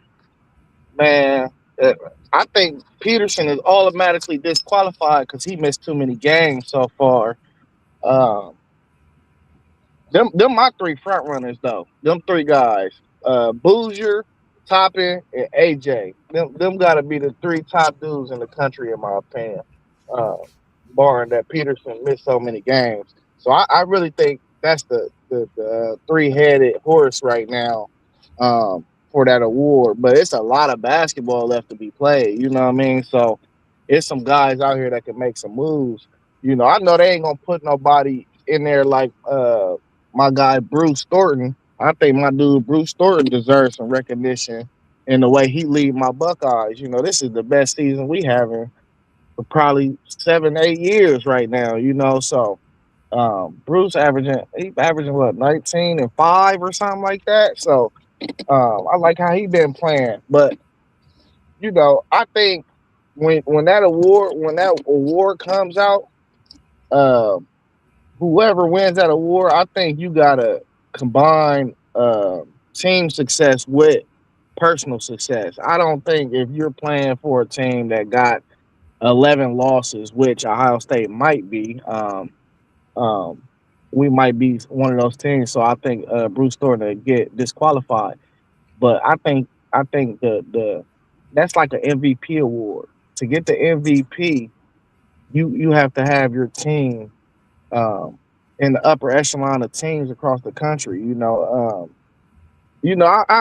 Man, I think Peterson is automatically disqualified because he missed too many games so far. Them my three front runners though. Them three guys, Boozer, Toppin, and AJ. Them got to be the three top dudes in the country, in my opinion. Barring that Peterson missed so many games. So I really think that's the three-headed horse right now for that award. But it's a lot of basketball left to be played. You know what I mean? So it's some guys out here that can make some moves. I know they ain't gonna put nobody in there like my guy Bruce Thornton. I think my dude Bruce Thornton deserves some recognition in the way he lead my Buckeyes. This is the best season we having for probably 7-8 years right now. So Bruce averaging what, 19 and 5 or something like that. So I like how he been playing. But I think when that award comes out, whoever wins that award, I think you gotta combine team success with personal success. I don't think if you're playing for a team that got 11 losses, which Ohio State might be, we might be one of those teams. So I think Bruce Thornton will get disqualified. But I think the that's like an MVP award. To get the MVP, you have to have your team in the upper echelon of teams across the country. I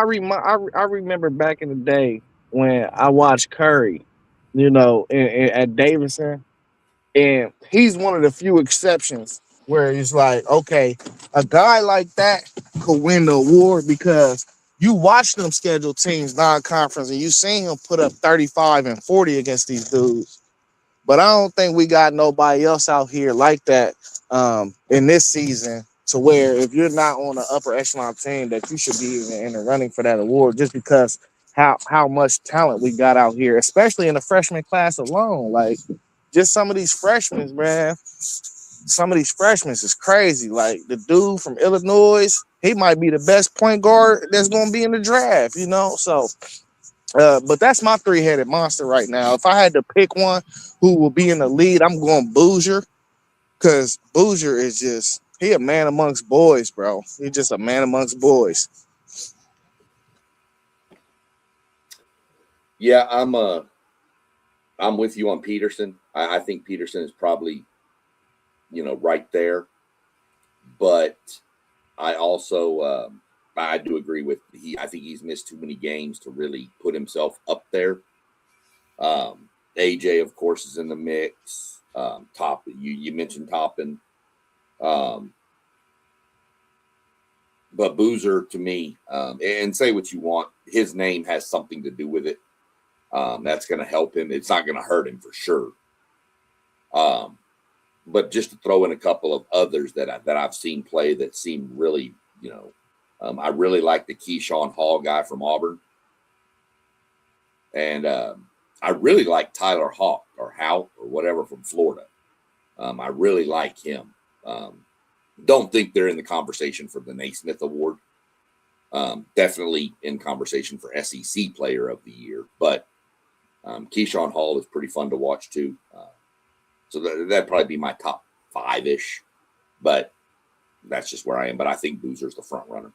remember back in the day when I watched Curry, at Davidson, and he's one of the few exceptions where it's like, okay, a guy like that could win the award because you watch them schedule teams non-conference and you seen him put up 35 and 40 against these dudes. But I don't think we got nobody else out here like that in this season to where if you're not on the upper echelon team, that you should be in the running for that award, just because how much talent we got out here, especially in the freshman class alone. Like, just some of these freshmen, man. Some of these freshmen is crazy. Like the dude from Illinois, he might be the best point guard that's going to be in the draft, you know? So, but that's my three-headed monster right now. If I had to pick one who will be in the lead, I'm going Boozer, because Boozer is just, he a man amongst boys, bro. He's just a man amongst boys. Yeah, I'm with you on Peterson. I think Peterson is probably, right there. But I also I do agree with I think he's missed too many games to really put himself up there. AJ, of course, is in the mix. You mentioned Toppin. But Boozer, to me, and say what you want, his name has something to do with it. That's going to help him. It's not going to hurt him for sure. But just to throw in a couple of others that I've seen play that seem really, I really like the Keyshawn Hall guy from Auburn. And I really like Tyler Hawk or whatever from Florida. I really like him. Don't think they're in the conversation for the Naismith Award. Definitely in conversation for SEC Player of the Year. But Keyshawn Hall is pretty fun to watch too. So that'd probably be my top 5-ish. But that's just where I am. But I think Boozer's the front runner.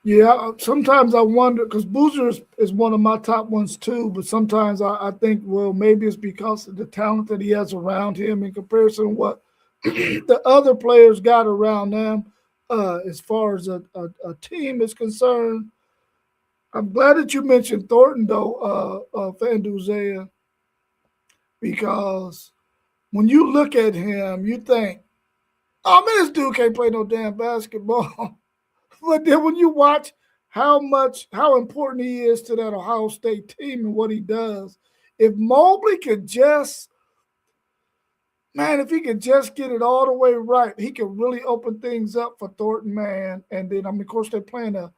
Yeah, sometimes I wonder, because Boozer is one of my top ones too, but sometimes I think, well, maybe it's because of the talent that he has around him in comparison to what the other players got around them as far as a team is concerned. I'm glad that you mentioned Thornton, though, Fanduzea, because when you look at him, you think, oh, man, this dude can't play no damn basketball. But then when you watch how important he is to that Ohio State team and what he does, if Mobley could just, if he could just get it all the way right, he could really open things up for Thornton, man. And then, of course, they're playing a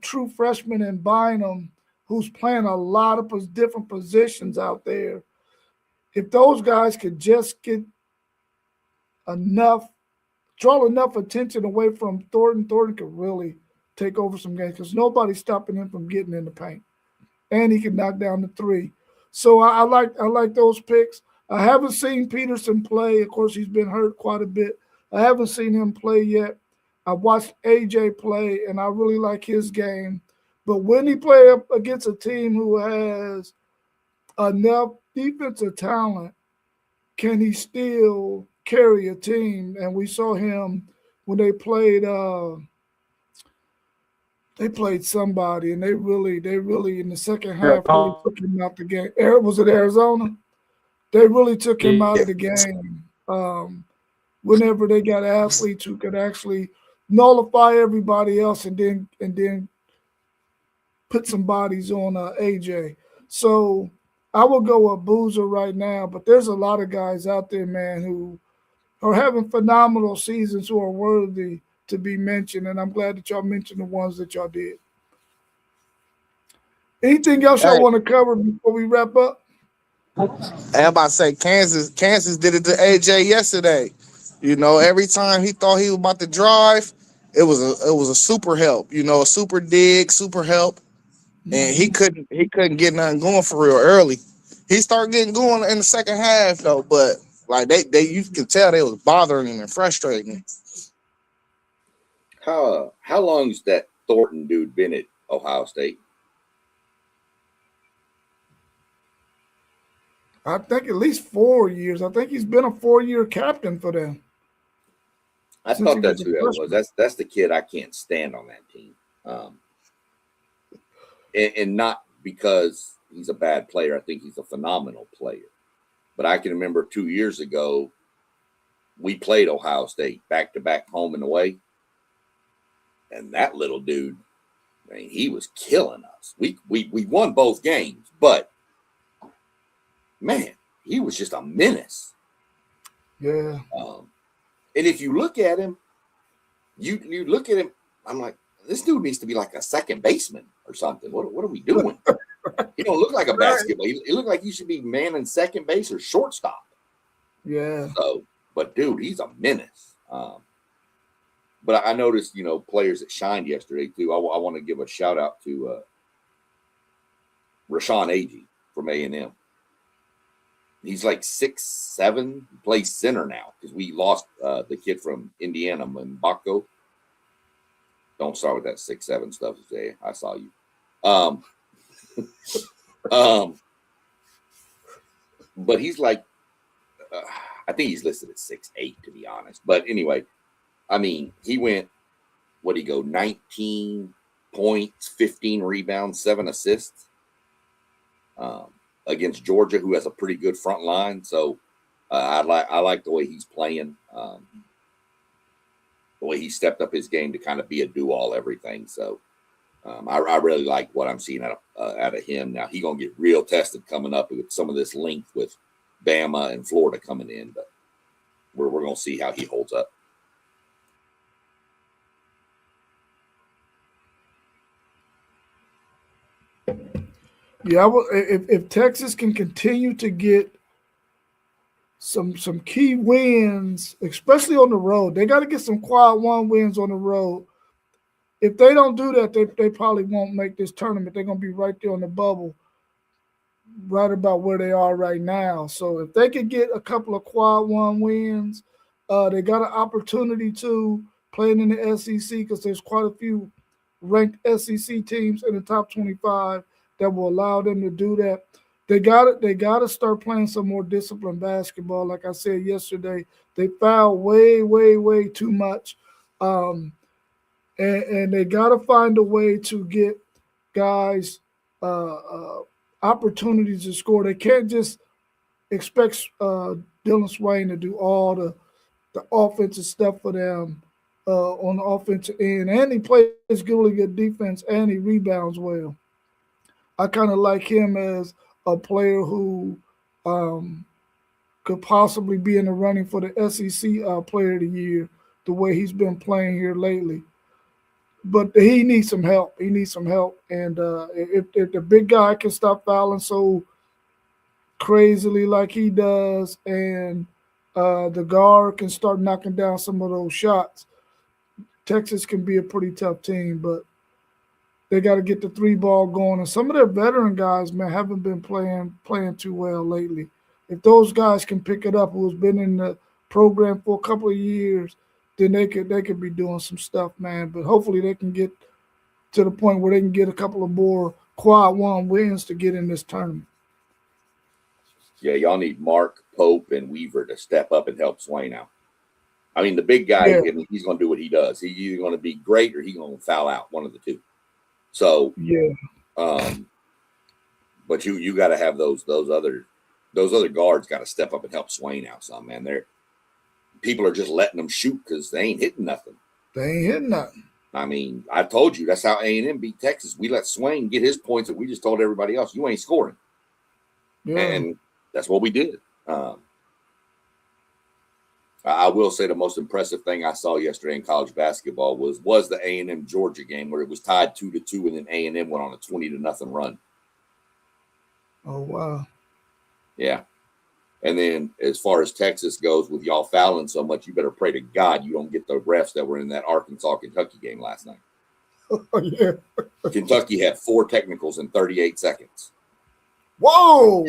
true freshman in Bynum who's playing a lot of different positions out there. If those guys could just get draw enough attention away from Thornton could really take over some games because nobody's stopping him from getting in the paint. And he can knock down the three. So I like those picks. I haven't seen Peterson play. Of course, he's been hurt quite a bit. I haven't seen him play yet. I watched AJ play, and I really like his game. But when he play up against a team who has enough defensive talent, can he still carry a team? And we saw him when they played somebody, and they really in the second half really took him out the game. Was it Arizona? They really took him out of the game. Whenever they got athletes who could actually nullify everybody else and then put some bodies on AJ. So I will go with Boozer right now, but there's a lot of guys out there, man, who are having phenomenal seasons who are worthy to be mentioned, and I'm glad that y'all mentioned the ones that y'all did. Anything else y'all want to cover before we wrap up? I'm about to say Kansas did it to AJ yesterday. Every time he thought he was about to drive, it was a super help, a super dig, super help. And he couldn't get nothing going for real early. He started getting going in the second half though, but like they you can tell they was bothering him and frustrating him. How long's that Thornton dude been at Ohio State? I think at least 4 years. I think he's been a 4-year captain for them. I thought that's who that was. That's the kid I can't stand on that team. And not because he's a bad player. I think he's a phenomenal player. But I can remember 2 years ago, we played Ohio State back-to-back home and away. And that little dude, he was killing us. We won both games, but man, he was just a menace. Yeah. And if you look at him, you look at him, I'm like, this dude needs to be like a second baseman or something. What are we doing? He don't look like a basketball. He look like he should be manning second base or shortstop. Yeah. So, but dude, he's a menace. But I noticed, players that shined yesterday too. I want to give a shout out to Rashawn Agee from A&M. He's like 6'7", plays center now because we lost the kid from Indiana, Mbako. Don't start with that 6'7" stuff, Jay. I saw you. But he's like, I think he's listed at 6'8", to be honest. But anyway, I mean, he went, 19 points, 15 rebounds, 7 assists against Georgia, who has a pretty good front line. So I like the way he's playing, the way he stepped up his game to kind of be a do-all everything. So I really like what I'm seeing out of him. Now, he's going to get real tested coming up with some of this length with Bama and Florida coming in, but we're going to see how he holds up. Yeah, if Texas can continue to get some key wins, especially on the road, they got to get some quad one wins on the road. If they don't do that, they probably won't make this tournament. They're going to be right there on the bubble, right about where they are right now. So if they could get a couple of quad one wins, they got an opportunity to playing in the SEC because there's quite a few ranked SEC teams in the top 25 that will allow them to do that. They got to start playing some more disciplined basketball. Like I said yesterday, they foul way, way, way too much. And they got to find a way to get guys opportunities to score. They can't just expect Dylan Swain to do all the offensive stuff for them on the offensive end. And he plays really good defense, and he rebounds well. I kind of like him as a player who could possibly be in the running for the SEC Player of the Year, the way he's been playing here lately. But he needs some help. And if the big guy can stop fouling so crazily like he does, and the guard can start knocking down some of those shots, Texas can be a pretty tough team. But they got to get the three ball going. And some of their veteran guys, man, haven't been playing too well lately. If those guys can pick it up, who's been in the program for a couple of years, then they could be doing some stuff, man. But hopefully they can get to the point where they can get a couple of more quad one wins to get in this tournament. Yeah, y'all need Mark, Pope, and Weaver to step up and help Swain out. I mean, the big guy, he's going to do what he does. He's either going to be great or he's going to foul out, one of the two. So yeah, but you got to have those other guards got to step up and help Swain out some, man. People are just letting them shoot because they ain't hitting nothing. I mean, I told you that's how A&M beat Texas. We let Swain get his points, and we just told everybody else, you ain't scoring. Yeah. And that's what we did. I will say the most impressive thing I saw yesterday in college basketball was the A&M Georgia game where it was tied 2-2, and then A&M went on a 20-0 run. Oh wow! Yeah. And then as far as Texas goes, with y'all fouling so much, you better pray to God you don't get the refs that were in that Arkansas-Kentucky game last night. Oh, yeah. Kentucky had 4 technicals in 38 seconds. Whoa!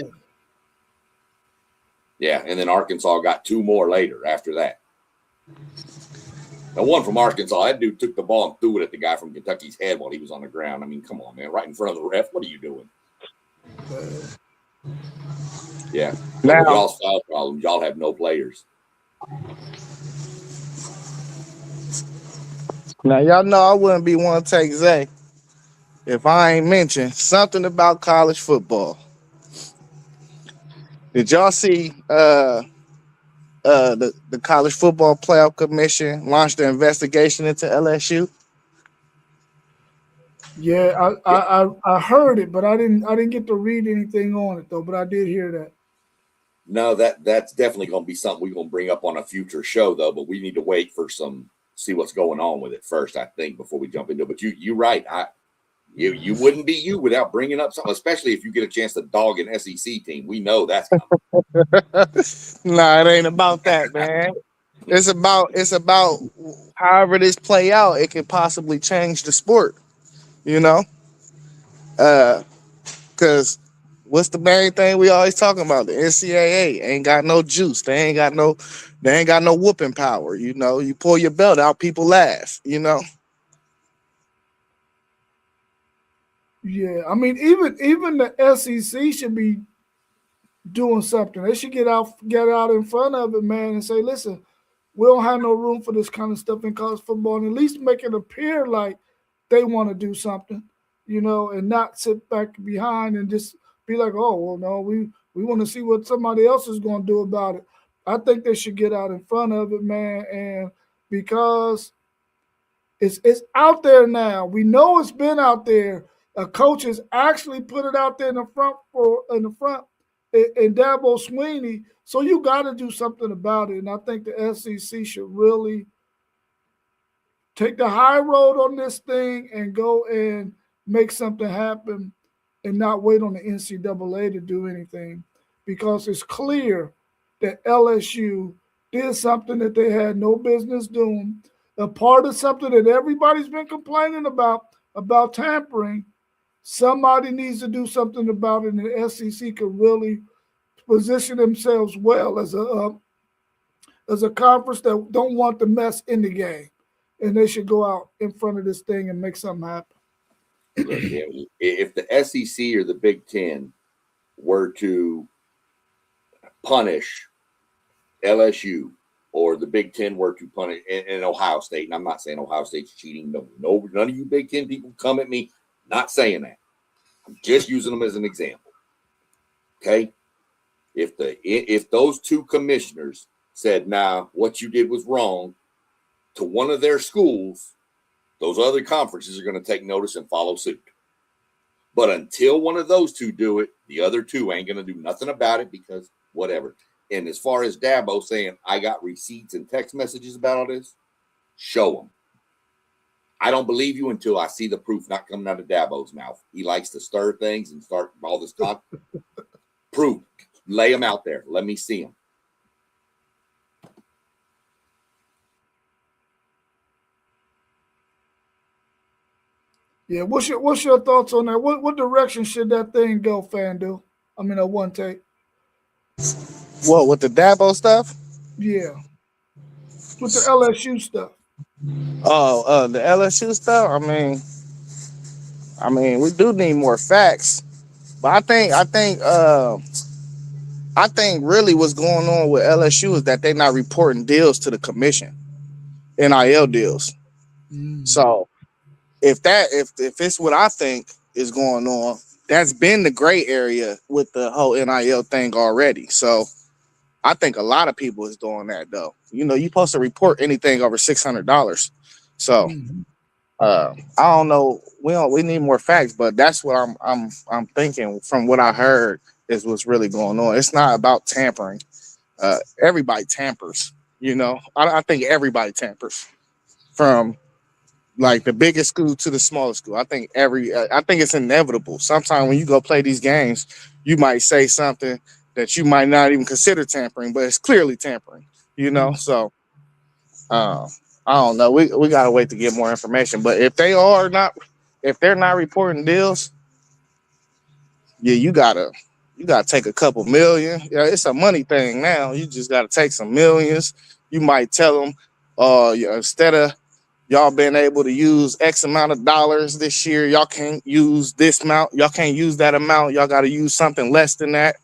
Yeah, and then Arkansas got 2 more later after that. The one from Arkansas, that dude took the ball and threw it at the guy from Kentucky's head while he was on the ground. I mean, come on, man. Right in front of the ref. What are you doing? Yeah. Now, with y'all's foul problems, y'all have no players. Now, y'all know I wouldn't be one to take Zay if I ain't mentioned something about college football. Did y'all see the College Football Playoff Commission launched an investigation into LSU? Yeah, I heard it, but I didn't get to read anything on it though. But I did hear that. No, that's definitely going to be something we're going to bring up on a future show, though. But we need to wait for see what's going on with it first, I think, before we jump into it. But you're right. You wouldn't be you without bringing up something, especially if you get a chance to dog an SEC team. We know that's coming. Nah, it ain't about that, man. It's about however this play out, it could possibly change the sport, you know? Because what's the main thing we always talking about? The NCAA ain't got no juice. They ain't got no whooping power. You know, you pull your belt out, people laugh. You know. Yeah, I mean, even the SEC should be doing something. They should get out in front of it, man, and say, listen, we don't have no room for this kind of stuff in college football, and at least make it appear like they want to do something, you know, and not sit back behind and just be like, oh, well, no, we want to see what somebody else is going to do about it. I think they should get out in front of it, man, and because it's out there now. We know it's been out there. Coaches actually put it out there in the front in Dabo Swinney. So you got to do something about it. And I think the SEC should really take the high road on this thing and go and make something happen and not wait on the NCAA to do anything, because it's clear that LSU did something that they had no business doing, a part of something that everybody's been complaining about tampering. Somebody needs to do something about it, and the SEC could really position themselves well as a conference that don't want the mess in the game, and they should go out in front of this thing and make something happen. Yeah, if the SEC or the Big Ten were to punish LSU, or the Big Ten were to punish in Ohio State, and I'm not saying Ohio State's cheating. No, none of you Big Ten people come at me. Not saying that. I'm just using them as an example. Okay, if those two commissioners said, "Nah, what you did was wrong," to one of their schools, those other conferences are going to take notice and follow suit. But until one of those two do it, the other two ain't going to do nothing about it, because whatever. And as far as Dabo saying, I got receipts and text messages about all this, show them. I don't believe you until I see the proof not coming out of Dabo's mouth. He likes to stir things and start all this talk. Proof. Lay them out there. Let me see them. Yeah, what's your thoughts on that? What direction should that thing go, FanDuel? I mean, a one take. What, with the Dabo stuff? Yeah, with the LSU stuff. Oh, the LSU stuff. I mean, we do need more facts, but I think really what's going on with LSU is that they're not reporting deals to the commission, NIL deals. So if it's what I think is going on, that's been the gray area with the whole NIL thing already. So I think a lot of people is doing that, though. You know, you're supposed to report anything over $600. So I don't know. We need more facts, but that's what I'm thinking from what I heard is what's really going on. It's not about tampering. Everybody tampers, you know. I think everybody tampers, from like the biggest school to the smallest school. I think it's inevitable. Sometimes when you go play these games, you might say something that you might not even consider tampering, but it's clearly tampering, you know? So I don't know. We gotta wait to get more information. But if they're not reporting deals, yeah, you gotta take a couple million. Yeah, it's a money thing now. You just gotta take some millions. You might tell them, instead of y'all been able to use X amount of dollars this year, y'all can't use this amount. Y'all can't use that amount. Y'all got to use something less than that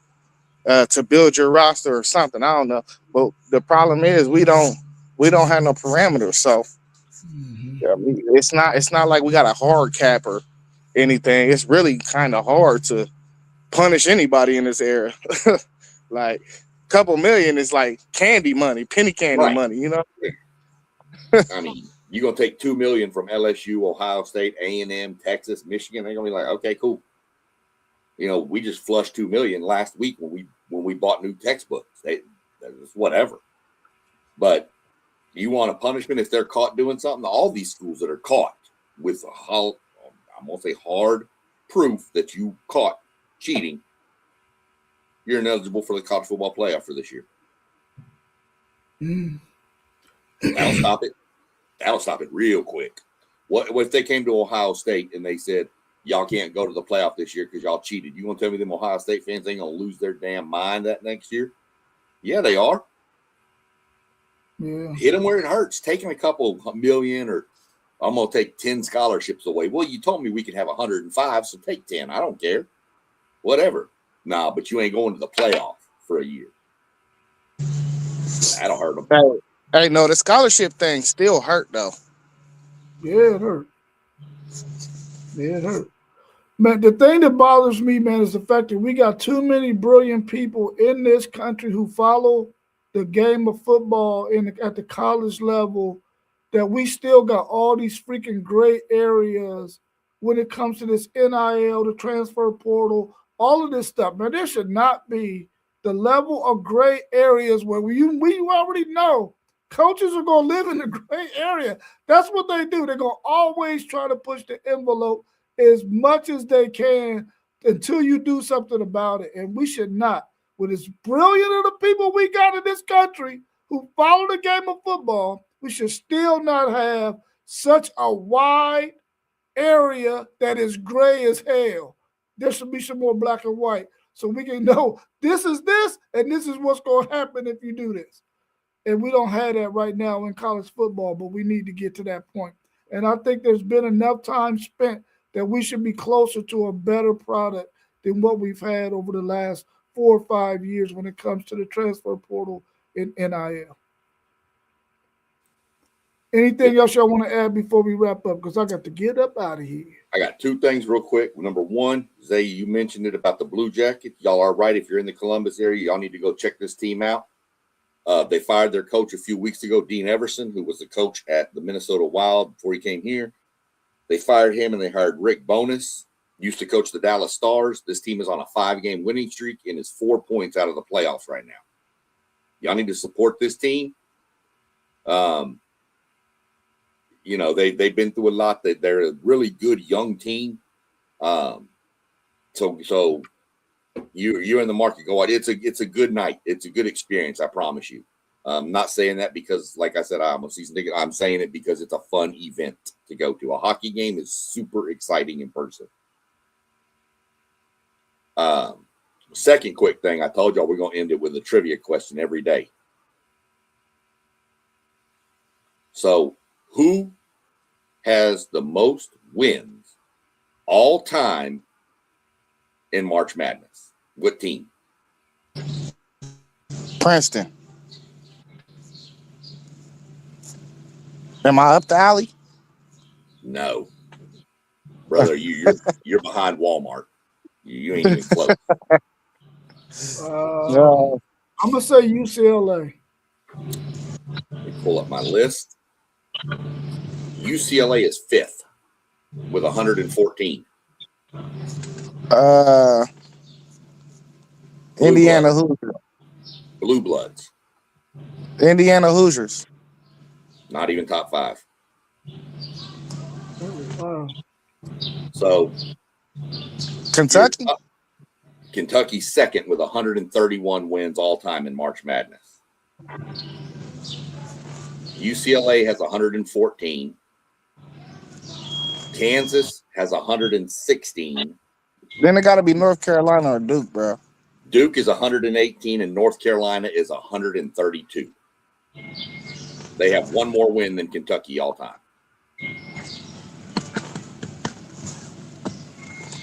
to build your roster or something. I don't know. But the problem is we don't have no parameters. So yeah, it's not like we got a hard cap or anything. It's really kind of hard to punish anybody in this era. Like a couple million is like candy money, penny candy money, you know? I mean, you're going to take $2 million from LSU, Ohio State, A&M, Texas, Michigan. They're going to be like, okay, cool. You know, we just flushed $2 million last week when when we bought new textbooks. It's whatever. But you want a punishment if they're caught doing something? All these schools that are caught with I'm going to say hard proof that you caught cheating, you're ineligible for the college football playoff for this year. That'll stop it. That'll stop it real quick. What if they came to Ohio State and they said, y'all can't go to the playoff this year because y'all cheated? You want to tell me them Ohio State fans ain't going to lose their damn mind that next year? Yeah, they are. Yeah. Hit them where it hurts. Taking a couple million, or I'm going to take 10 scholarships away. Well, you told me we could have 105, so take 10. I don't care. Whatever. Nah, but you ain't going to the playoff for a year. That'll hurt them. Hey, no, the scholarship thing still hurt, though. Yeah, it hurt. Yeah, it hurt. Man, the thing that bothers me, man, is the fact that we got too many brilliant people in this country who follow the game of football at the college level, that we still got all these freaking gray areas when it comes to this NIL, the transfer portal, all of this stuff. Man, there should not be the level of gray areas where we already know coaches are going to live in the gray area. That's what they do. They're going to always try to push the envelope as much as they can until you do something about it. And we should not. With as brilliant of the people we got in this country who follow the game of football, we should still not have such a wide area that is gray as hell. There should be some more black and white so we can know this is this and this is what's going to happen if you do this. And we don't have that right now in college football, but we need to get to that point. And I think there's been enough time spent that we should be closer to a better product than what we've had over the last 4 or 5 years when it comes to the transfer portal in NIL. Anything else y'all want to add before we wrap up? Because I got to get up out of here. I got two things real quick. Number one, Zay, you mentioned it about the Blue Jackets. Y'all are right. If you're in the Columbus area, y'all need to go check this team out. They fired their coach a few weeks ago, Dean Everson, who was the coach at the Minnesota Wild before he came here. They fired him and they hired Rick Bowness, used to coach the Dallas Stars. This team is on a 5-game winning streak and is 4 points out of the playoffs right now. Y'all need to support this team. You know, they've been through a lot. They're a really good young team. So you're in the market. Go out. It's a good night. It's a good experience. I promise you. I'm not saying that because, like I said, I'm a season ticket. I'm saying it because it's a fun event to go to. A hockey game is super exciting in person. Second quick thing, I told y'all we're going to end it with a trivia question every day. So, who has the most wins all time in March Madness? What team? Princeton. Am I up the alley? No, brother. You're behind Walmart. You ain't even close. No. I'm gonna say UCLA. Let me pull up my list. UCLA is 5th with 114. Indiana Hoosiers. Blue Bloods. Indiana Hoosiers. Not even top 5. Wow. So Kentucky. Kentucky's 2nd with 131 wins all time in March Madness. UCLA has 114. Kansas has 116. Then it got to be North Carolina or Duke, bro. Duke is 118 and North Carolina is 132. They have one more win than Kentucky all time.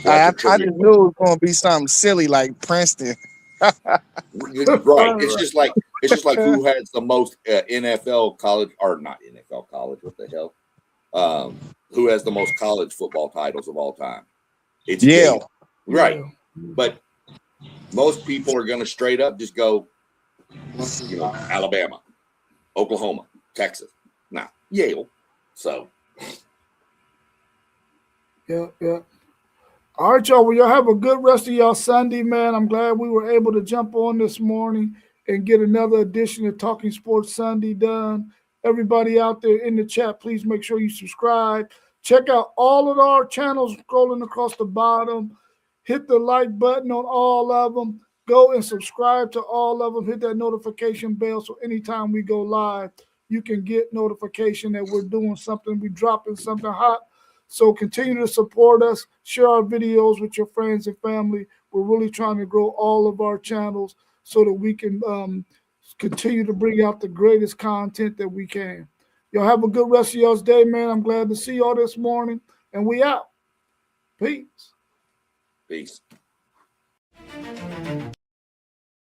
I just knew it was going to be something silly like Princeton. Right. It's just like who has the most NFL college, or not NFL college, what the hell? Who has the most college football titles of all time? It's Yale. Right. But most people are going to straight up just go, Alabama, Oklahoma, Texas. Nah, Yale. So. Yeah. All right, y'all. Well, y'all have a good rest of y'all Sunday, man. I'm glad we were able to jump on this morning and get another edition of Talking Sports Sunday done. Everybody out there in the chat, please make sure you subscribe. Check out all of our channels scrolling across the bottom. Hit the like button on all of them. Go and subscribe to all of them. Hit that notification bell so anytime we go live, you can get notification that we're doing something, we're dropping something hot. So continue to support us. Share our videos with your friends and family. We're really trying to grow all of our channels so that we can continue to bring out the greatest content that we can. Y'all have a good rest of y'all's day, man. I'm glad to see y'all this morning. And we out. Peace. Peace.